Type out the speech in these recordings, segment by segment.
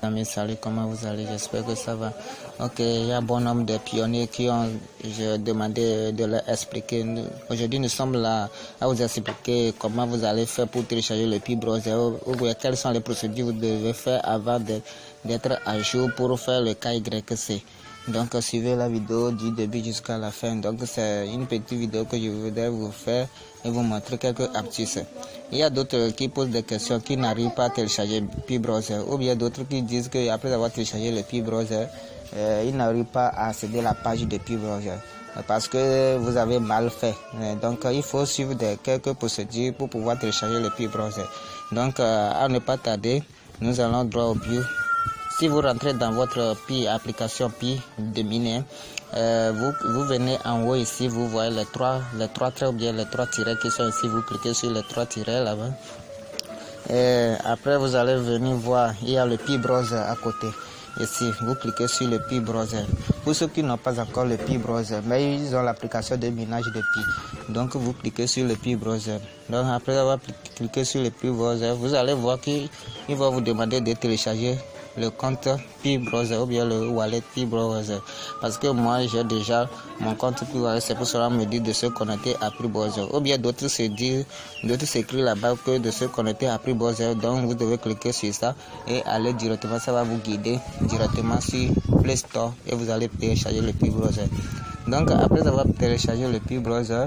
Amis, salut, comment vous allez? J'espère que ça va. Ok, il y a bon nombre de pionniers qui ont demandé de leur expliquer. Aujourd'hui, nous sommes là à vous expliquer comment vous allez faire pour télécharger le Pi Browser ou quelles sont les procédures que vous devez faire avant d'être à jour pour faire le KYC. Donc, suivez la vidéo du début jusqu'à la fin. Donc, c'est une petite vidéo que je voudrais vous faire et vous montrer quelques astuces. Il y a d'autres qui posent des questions, qui n'arrivent pas à télécharger Pi Browser, ou bien d'autres qui disent qu'après avoir téléchargé le Pi Browser, ils n'arrivent pas à accéder à la page de Pi Browser parce que vous avez mal fait. Donc, il faut suivre quelques procédures pour pouvoir télécharger le Pi Browser. Donc, à ne pas tarder, nous allons droit au but. Si vous rentrez dans votre Pi, application Pi de miner, vous venez en haut ici, vous voyez les trois traits ou bien les trois tirets qui sont ici. Vous cliquez sur les trois tirets là-bas. Et après, vous allez venir voir, il y a le Pi Browser à côté. Ici, vous cliquez sur le Pi Browser. Pour ceux qui n'ont pas encore le Pi Browser, mais ils ont l'application de minage de Pi. Donc, vous cliquez sur le Pi Browser. Donc, après avoir cliqué sur le Pi Browser, vous allez voir qu'il va vous demander de télécharger le compte Pi Browser ou bien le wallet Pi Browser, parce que moi j'ai déjà mon compte Pi Browser. C'est pour cela me dit de se connecter à Pi Browser, ou bien d'autres s'écrivent là-bas que de se connecter à Pi Browser. Donc vous devez cliquer sur ça et aller directement, ça va vous guider directement sur Play Store et vous allez télécharger le Pi Browser. Donc après avoir téléchargé le Pi Browser,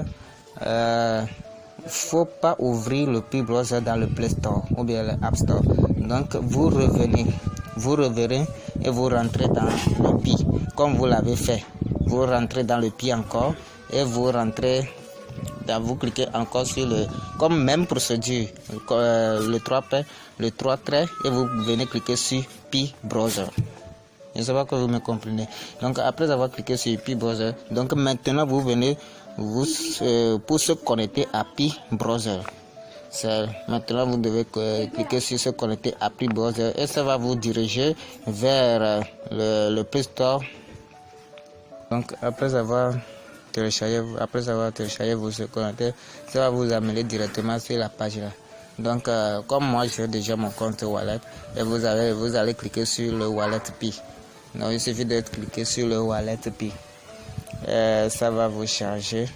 faut pas ouvrir le Pi Browser dans le Play Store ou bien le App Store. Donc vous reverrez et vous rentrez dans le Pi comme vous l'avez fait. Vous rentrez dans le Pi encore et vous cliquez encore sur comme même procédure, le 3 traits et vous venez cliquer sur Pi Browser. Je ne sais pas que vous me comprenez. Donc après avoir cliqué sur Pi Browser, donc maintenant vous venez pour se connecter à Pi Browser. Maintenant vous devez cliquer sur se connecter à Pi Browser et ça va vous diriger vers le Play Store. Donc après avoir téléchargé, vous se connectez, ça va vous amener directement sur la page là. Donc comme moi j'ai déjà mon compte wallet et vous allez cliquer sur le wallet Pi. Donc il suffit de cliquer sur le wallet Pi. Ça va vous charger.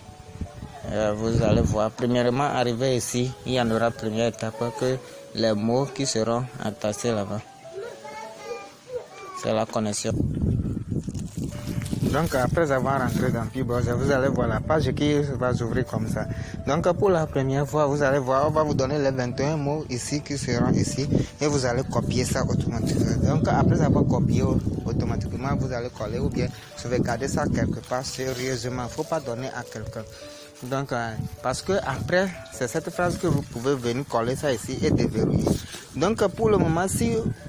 Vous allez voir, premièrement, arrivé ici, il y en aura première étape que les mots qui seront entassés là-bas. C'est la connexion. Donc après avoir rentré dans Pi Browser, vous allez voir la page qui va s'ouvrir comme ça. Donc pour la première fois, vous allez voir, on va vous donner les 21 mots ici qui seront ici et vous allez copier ça automatiquement. Donc après avoir copié automatiquement, vous allez coller ou bien sauvegarder ça quelque part sérieusement. Il ne faut pas donner à quelqu'un. Donc parce que après c'est cette phrase que vous pouvez venir coller ça ici et déverrouiller. Donc pour le moment,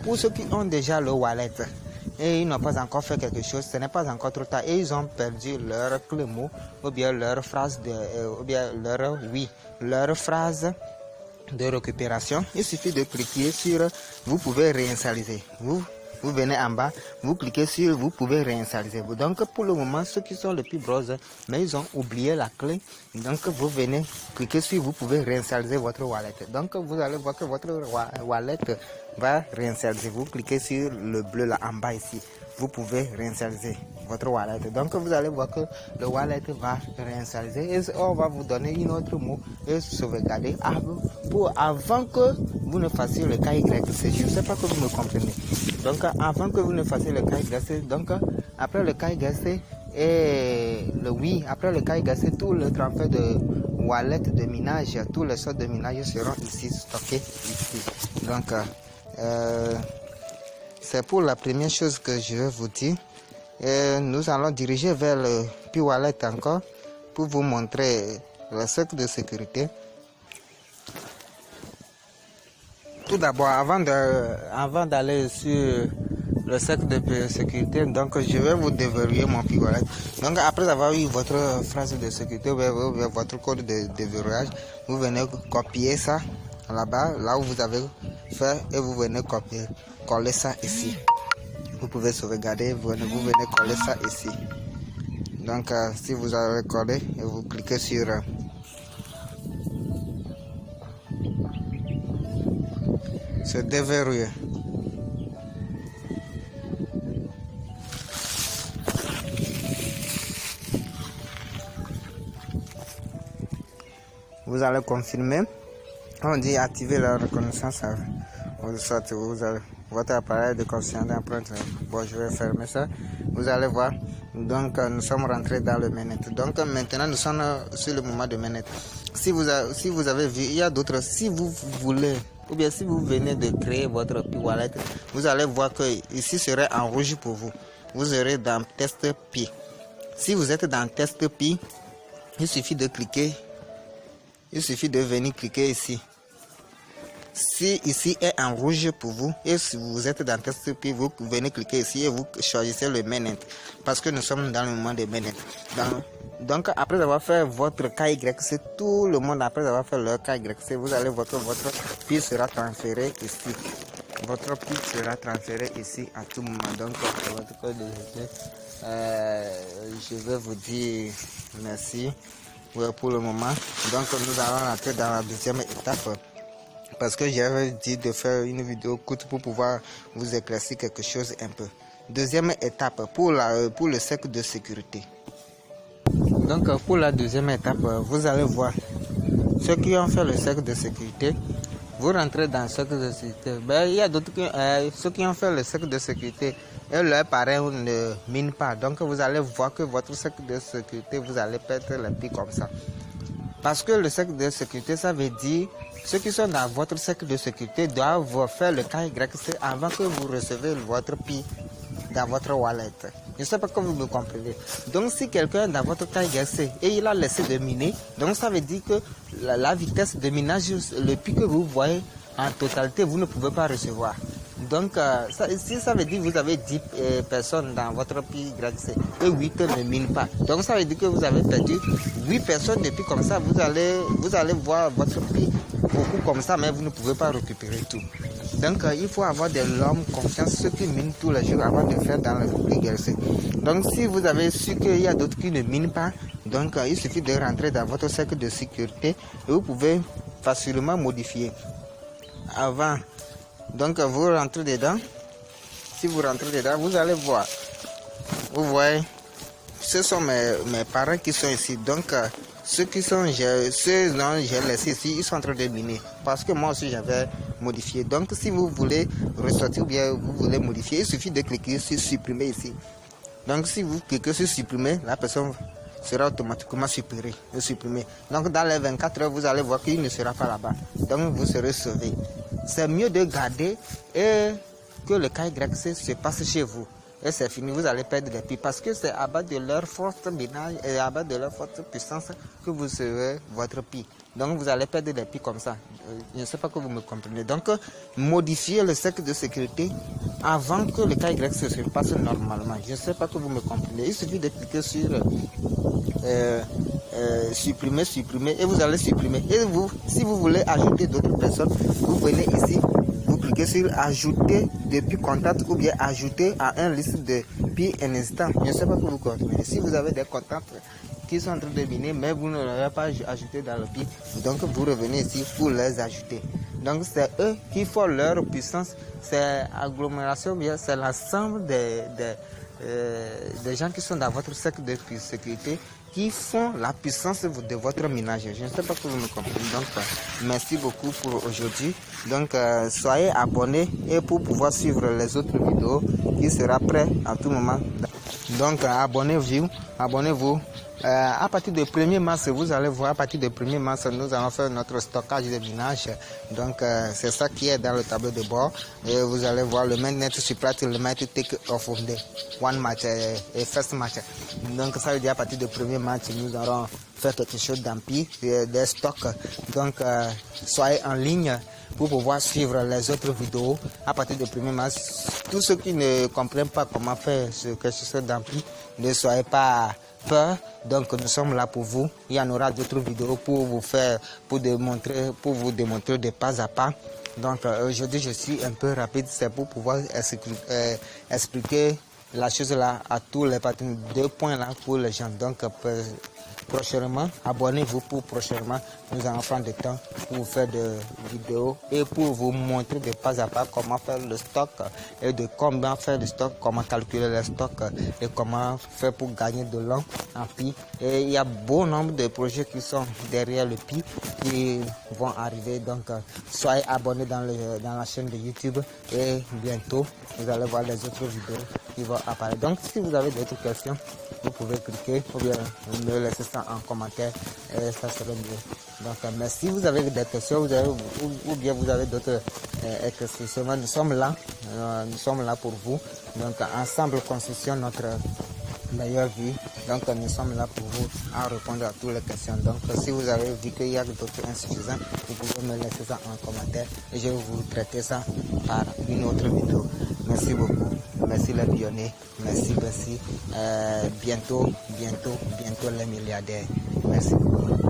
pour ceux qui ont déjà le wallet et ils n'ont pas encore fait quelque chose, ce n'est pas encore trop tard et ils ont perdu leur clé mot ou bien leur phrase ou bien leur phrase de récupération. Il suffit de cliquer sur vous pouvez réinitialiser. Vous venez en bas, vous cliquez sur vous pouvez réinitialiser. Donc pour le moment, ceux qui sont le Pi Browser, mais ils ont oublié la clé. Donc vous venez cliquer sur vous pouvez réinitialiser votre wallet. Donc vous allez voir que votre wallet va réinitialiser. Vous cliquez sur le bleu là en bas ici. Vous pouvez réinitialiser votre wallet. Donc vous allez voir que le wallet va réinitialiser et on va vous donner une autre mot et sauvegarder avant que vous ne fassiez le KYC. Je ne sais pas que vous me comprenez. Donc avant que vous ne fassiez le KYC, donc après le KYC et après le KYC, tout le transfert de wallet de minage, tous les sortes de minage seront ici stockés ici. Donc c'est pour la première chose que je vais vous dire. Et nous allons diriger vers le Pi Wallet encore pour vous montrer le cercle de sécurité. Tout d'abord, avant d'aller sur le cercle de sécurité, donc je vais vous déverrouiller mon Pi Wallet. Donc après avoir eu votre phrase de sécurité ou votre code de déverrouillage, vous venez copier ça là-bas, là où vous avez fait, et vous venez coller ça ici. Vous pouvez sauvegarder, vous venez coller ça ici. Donc si vous avez collé, vous cliquez sur se déverrouiller. vous allez confirmer. On dit activer la reconnaissance. Soit vous avez votre appareil de conscience d'empreinte. Bon, je vais fermer ça. Vous allez voir. Donc, nous sommes rentrés dans le mainnet. Donc, maintenant, nous sommes sur le moment de mainnet. Si vous avez vu, il y a d'autres. Si vous voulez, ou bien si vous venez de créer votre Pi Wallet, vous allez voir que ici serait en rouge pour vous. Vous serez dans Test Pi. Si vous êtes dans Test Pi, il suffit de cliquer. Il suffit de venir cliquer ici. Si ici est en rouge pour vous, et si vous êtes dans Test Pi, vous venez cliquer ici et vous choisissez le mainnet. Parce que nous sommes dans le moment de mainnet. Donc, après avoir fait votre KYC, tout le monde, après avoir fait leur KYC, vous allez voir que votre Pi sera transféré ici. Votre Pi sera transféré ici à tout moment. Donc, votre code je vais vous dire merci pour le moment. Donc, nous allons rentrer dans la deuxième étape. Parce que j'avais dit de faire une vidéo courte pour pouvoir vous éclaircir quelque chose un peu. Deuxième étape pour le cercle de sécurité. Donc pour la deuxième étape, vous allez voir ceux qui ont fait le cercle de sécurité. Vous rentrez dans le cercle de sécurité. Il y a d'autres ceux qui ont fait le cercle de sécurité et leur parrain ne mine pas. Donc vous allez voir que votre cercle de sécurité, vous allez perdre les Pi comme ça. Parce que le cercle de sécurité, ça veut dire ceux qui sont dans votre cercle de sécurité doivent faire le KYC avant que vous recevez votre Pi dans votre wallet. Je ne sais pas que vous me comprenez. Donc si quelqu'un dans votre KYC et il a laissé de miner, donc ça veut dire que la vitesse de minage, le Pi que vous voyez en totalité, vous ne pouvez pas recevoir. Donc, ça veut dire que vous avez 10 personnes dans votre Pi YC et 8 ne minent pas. Donc, ça veut dire que vous avez perdu 8 personnes depuis comme ça. Vous allez voir votre Pi beaucoup comme ça, mais vous ne pouvez pas récupérer tout. Donc, il faut avoir de l'homme confiance, ceux qui minent tous les jours avant de faire dans le Pi YC. Donc, si vous avez su qu'il y a d'autres qui ne minent pas, donc il suffit de rentrer dans votre cercle de sécurité et vous pouvez facilement modifier. Avant. Donc vous rentrez dedans. Si vous rentrez dedans, vous allez voir. Vous voyez, ce sont mes parents qui sont ici. Donc ceux dont j'ai laissé ici, ils sont en train de miner. Parce que moi aussi j'avais modifié. Donc si vous voulez ressortir ou bien vous voulez modifier, il suffit de cliquer sur supprimer ici. Donc si vous cliquez sur supprimer, la personne sera automatiquement supprimée. Donc dans les 24 heures, vous allez voir qu'il ne sera pas là-bas. Donc vous serez sauvé. C'est mieux de garder et que le KYC se passe chez vous. Et c'est fini, vous allez perdre les Pi parce que c'est à bas de leur forte minage et à bas de leur forte puissance que vous serez votre Pi. Donc vous allez perdre des Pi comme ça. Je ne sais pas que vous me comprenez. Donc modifiez le cercle de sécurité avant que le KYC se passe normalement. Je ne sais pas que vous me comprenez. Il suffit de cliquer sur supprimer et vous allez supprimer. Et vous, si vous voulez ajouter d'autres personnes, vous venez ici, vous cliquez sur ajouter depuis contact ou bien ajouter à un liste de Pi un instant. Je ne sais pas que vous comprenez. Si vous avez des contacts qui sont en train de miner, mais vous ne l'avez pas ajouté dans le Pi, donc vous revenez ici pour les ajouter. Donc c'est eux qui font leur puissance, c'est agglomération, bien c'est l'ensemble des gens qui sont dans votre cercle de sécurité qui font la puissance de votre minage. Je ne sais pas que vous me comprenez. Donc, merci beaucoup pour aujourd'hui. Donc, soyez abonnés et pour pouvoir suivre les autres vidéos qui sera prêt à tout moment. Donc, abonnez-vous. À partir du 1er mars, vous allez voir, à partir du 1er mars, nous allons faire notre stockage de minage. Donc, c'est ça qui est dans le tableau de bord. Et vous allez voir le mainnet supply, le mainnet take off of the one match et first match. Donc, ça veut dire à partir du 1er mars, nous allons faire quelque chose d'empire, des stocks. Donc, soyez en ligne pour pouvoir suivre les autres vidéos à partir du 1er mars. Tous ceux qui ne comprennent pas comment faire quelque chose d'empire, ne soyez pas peur. Donc nous sommes là pour vous. Il y en aura d'autres vidéos pour vous faire, pour vous démontrer de pas à pas. Donc aujourd'hui je suis un peu rapide, c'est pour pouvoir expliquer la chose là à tous les partenaires, 2 points là pour les gens. Donc prochainement, abonnez-vous pour prochainement. Nous allons prendre du temps pour vous faire des vidéos et pour vous montrer de pas à pas comment faire le stock et de combien faire le stock, comment calculer le stock et comment faire pour gagner de l'an en Pi. Et il y a bon nombre de projets qui sont derrière le Pi qui vont arriver. Donc, soyez abonnés dans la chaîne de YouTube et bientôt, vous allez voir les autres vidéos qui vont apparaître. Donc, si vous avez d'autres questions, vous pouvez cliquer ou bien me laisser ça en commentaire et ça serait mieux. Donc, mais si vous avez des questions ou bien vous avez d'autres questions, nous sommes là pour vous. Donc, ensemble, construisons notre meilleure vie. Donc, nous sommes là pour vous à répondre à toutes les questions. Donc, si vous avez vu qu'il y a d'autres insuffisants, vous pouvez me laisser ça en commentaire et je vais vous traiter ça par une autre vidéo. Merci beaucoup. Merci les pionniers. Merci. Bientôt les milliardaires. Merci beaucoup.